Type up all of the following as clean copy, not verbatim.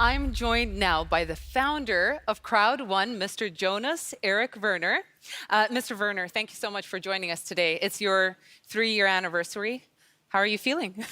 I'm joined now by the founder of Crowd1, Mr. Jonas Eric Werner. Mr. Werner, thank you so much for joining us today. It's your 3-year anniversary. How are you feeling?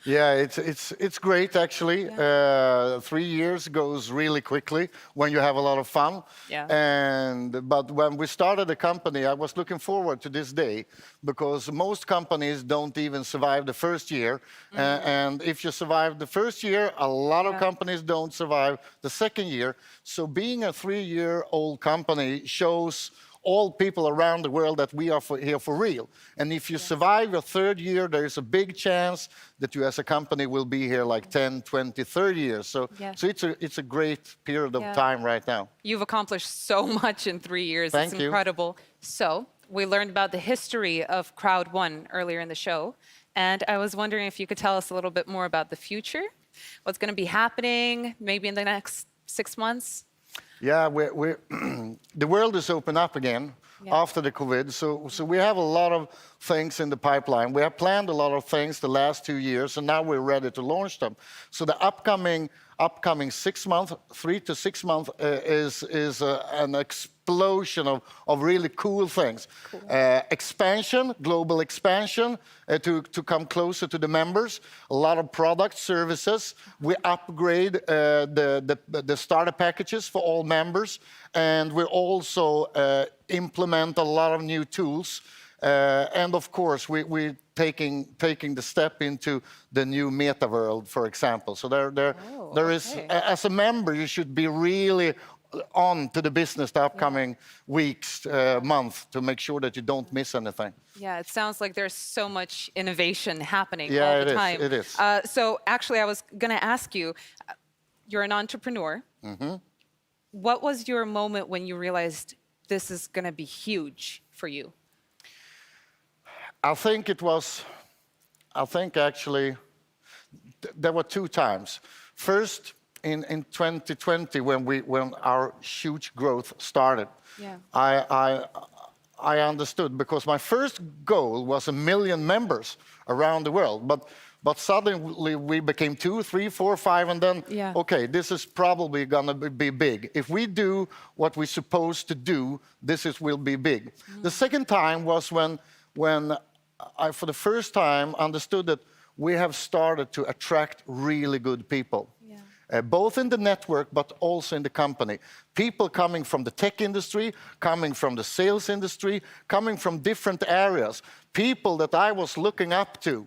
Yeah, it's great actually. Yeah. 3 years goes really quickly when you have a lot of fun. Yeah. But when we started the company, I was looking forward to this day because most companies don't even survive the first year. And if you survive the first year, a lot of companies don't survive the second year. So being a 3-year-old company shows all people around the world that we are here for real. And if you survive your third year, there is a big chance that you as a company will be here like 10, 20, 30 years. So it's a great period of time right now. You've accomplished so much in 3 years. Thank It's you. incredible. So we learned about the history of Crowd1 earlier in the show. And I was wondering if you could tell us a little bit more about the future, what's going to be happening maybe in the next 6 months. Yeah, the world is open up again after the COVID. So we have a lot of things in the pipeline. We have planned a lot of things the last 2 years, and now we're ready to launch them. So the upcoming 6 months, 3 to 6 months, is an explosion of really cool things. Cool. Expansion, global expansion, to come closer to the members. A lot of product services. We upgrade the starter packages for all members, and we also implement a lot of new tools. And of course, we're taking the step into the new meta world, for example. So there is, as a member, you should be really on to the business the upcoming weeks, month, to make sure that you don't miss anything. Yeah, it sounds like there's so much innovation happening all the time. It is. So actually, I was going to ask you, you're an entrepreneur. What was your moment when you realized this is going to be huge for you? I think actually, there were 2 times. First, in 2020, when our huge growth started, I understood, because my first goal was 1 million members around the world. But suddenly we became 2, 3, 4, 5, and then, okay, this is probably gonna be big. If we do what we're supposed to do, will be big. The second time was when I, for the first time, understood that we have started to attract really good people. Both in the network, but also in the company. People coming from the tech industry, coming from the sales industry, coming from different areas. People that I was looking up to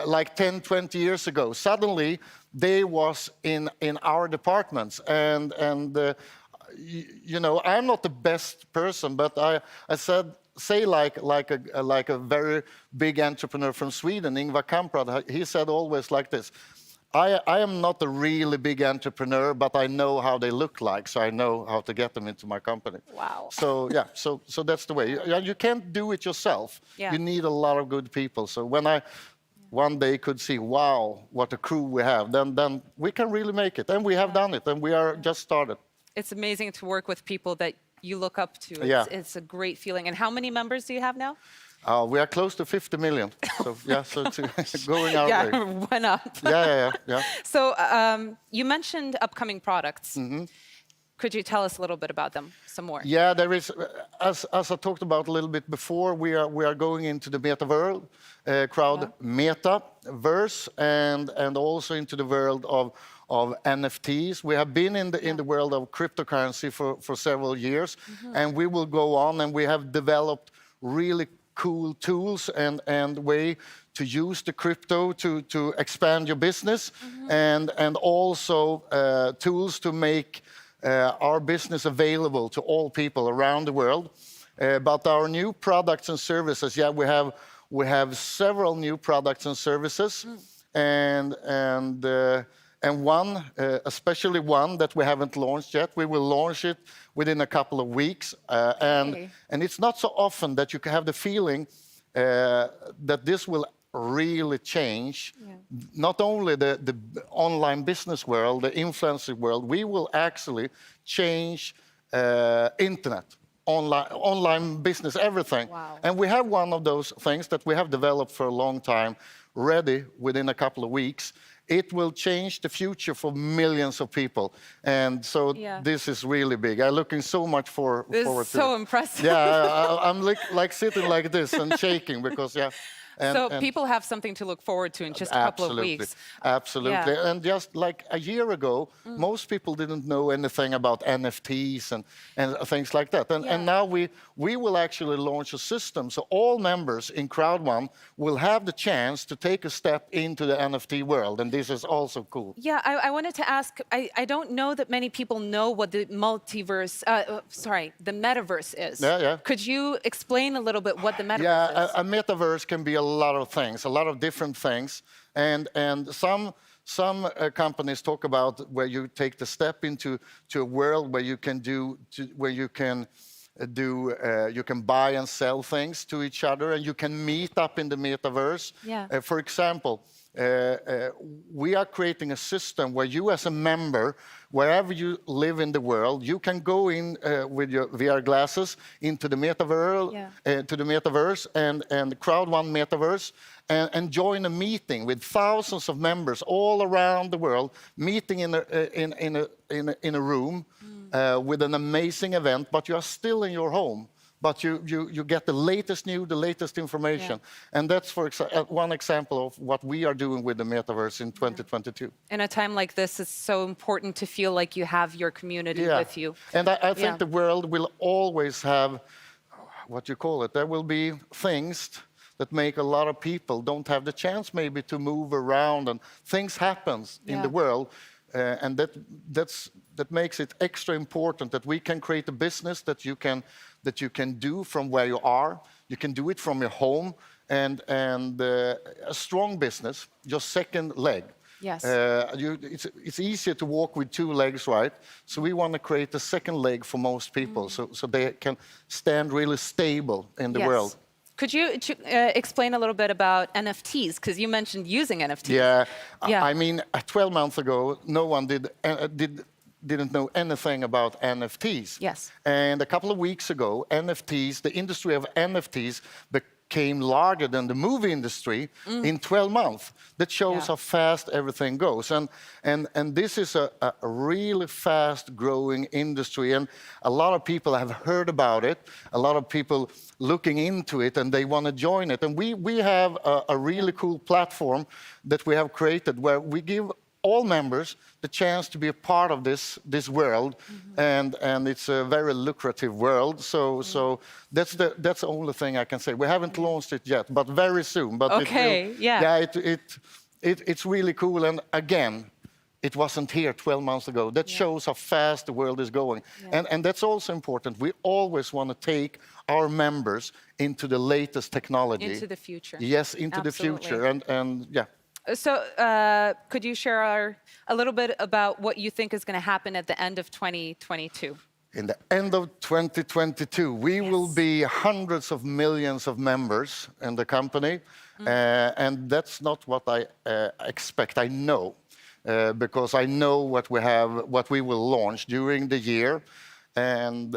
like 10, 20 years ago. Suddenly, they was in our departments. And you know, I'm not the best person, but I say like a very big entrepreneur from Sweden, Ingvar Kamprad, he said always like this: I am not a really big entrepreneur, but I know how they look like, so I know how to get them into my company. Wow. So yeah, so that's the way. You can't do it yourself. You need a lot of good people. So when I one day could see, wow, what a crew we have, then we can really make it. And we have done it, and we are just started. It's amazing to work with people that you look up to. It's a great feeling. And how many members do you have now? We are close to 50 million. So yeah, so it's going our way. Went up. Yeah. So you mentioned upcoming products. Could you tell us a little bit about them, some more? Yeah, there is, as I talked about a little bit before, we are going into the meta world, crowd metaverse, and also into the world of NFTs. We have been in the world of cryptocurrency for several years, and we will go on, and we have developed really cool tools and way to use the crypto to expand your business, and also tools to make our business available to all people around the world. But our new products and services, we have several new products and services, and one, especially one that we haven't launched yet. We will launch it within a couple of weeks, and it's not so often that you can have the feeling that this will really change not only the online business world, the influencer world. We will actually change internet, online business, everything. And we have one of those things that we have developed for a long time, ready within a couple of weeks. it will change the future for millions of people. And so this is really big. I'm looking so much forward to it. This is so impressive. Yeah, I'm like sitting like this and shaking because, so people have something to look forward to in just a couple of weeks. Absolutely. Yeah. And just like a year ago, most people didn't know anything about NFTs and things like that. And now we will actually launch a system. So all members in Crowd1 will have the chance to take a step into the NFT world. And this is also cool. Yeah, I wanted to ask, I don't know that many people know what the multiverse, the metaverse is. Yeah. Could you explain a little bit what the metaverse is? A metaverse can be a lot of things, a lot of different things, and some companies talk about where you take the step into a world where you can you can buy and sell things to each other, and you can meet up in the metaverse. Yeah. For example, we are creating a system where you, as a member, wherever you live in the world, you can go in with your VR glasses into the metaverse, and Crowd1 metaverse, and join a meeting with thousands of members all around the world, meeting in a room with an amazing event. But you are still in your home. But you get the latest news, the latest information. And that's one example of what we are doing with the metaverse in 2022. In a time like this, it's so important to feel like you have your community with you. And I think the world will always have, what you call it, there will be things that make a lot of people don't have the chance maybe to move around, and things happen in the world. And that makes it extra important that we can create a business that you can do from where you are. You can do it from your home, and a strong business, your second leg. Yes. It's easier to walk with two legs, right? So we want to create a second leg for most people, so they can stand really stable in the world. Could you explain a little bit about NFTs? Because you mentioned using NFTs. Yeah. I mean, 12 months ago, no one didn't know anything about NFTs. Yes. And a couple of weeks ago, NFTs, the industry of NFTs, became larger than the movie industry in 12 months. That shows how fast everything goes. And this is a really fast-growing industry, and a lot of people have heard about it, a lot of people looking into it, and they want to join it. And we have a really cool platform that we have created where we give all members the chance to be a part of this world, and it's a very lucrative world. So that's the only thing I can say. We haven't launched it yet, but very soon. But it's really cool. And again, it wasn't here 12 months ago. That shows how fast the world is going. And that's also important. We always want to take our members into the latest technology. Into the future. Yes, into the future. And yeah. So could you share a little bit about what you think is going to happen at the end of 2022? In the end of 2022, we will be hundreds of millions of members in the company. And that's not what I expect. I know, because I know what we will launch during the year. And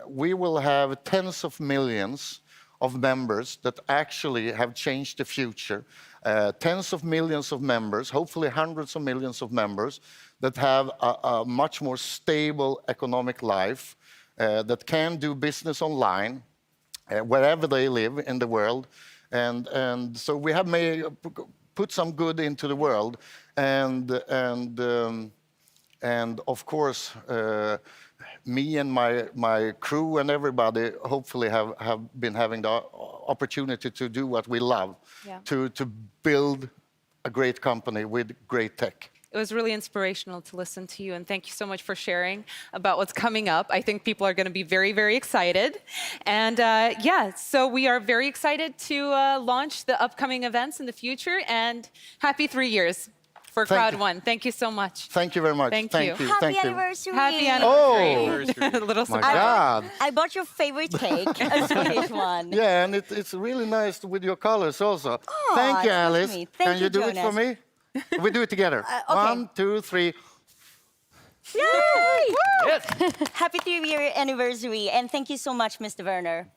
we will have tens of millions of members that actually have changed the future. Tens of millions of members, hopefully hundreds of millions of members, that have a much more stable economic life, that can do business online, wherever they live in the world. And so we have put some good into the world. And of course, me and my crew and everybody hopefully have been having the opportunity to do what we love, to build a great company with great tech. It was really inspirational to listen to you, and thank you so much for sharing about what's coming up. I think people are going to be very, very excited. And so we are very excited to launch the upcoming events in the future, and happy 3 years for Crowd1. Thank you so much. Thank you very much. Thank you. Happy anniversary. Happy anniversary. Oh, little my surprise. God. I bought your favorite cake, a Swedish one. Yeah, and it's really nice with your colors also. Oh, thank you, Alice. Thank Can you, you do it for Jonas. me? We do it together. Okay. 1, 2, 3. Yay! Yes. Happy 3-year anniversary, and thank you so much, Mr. Werner.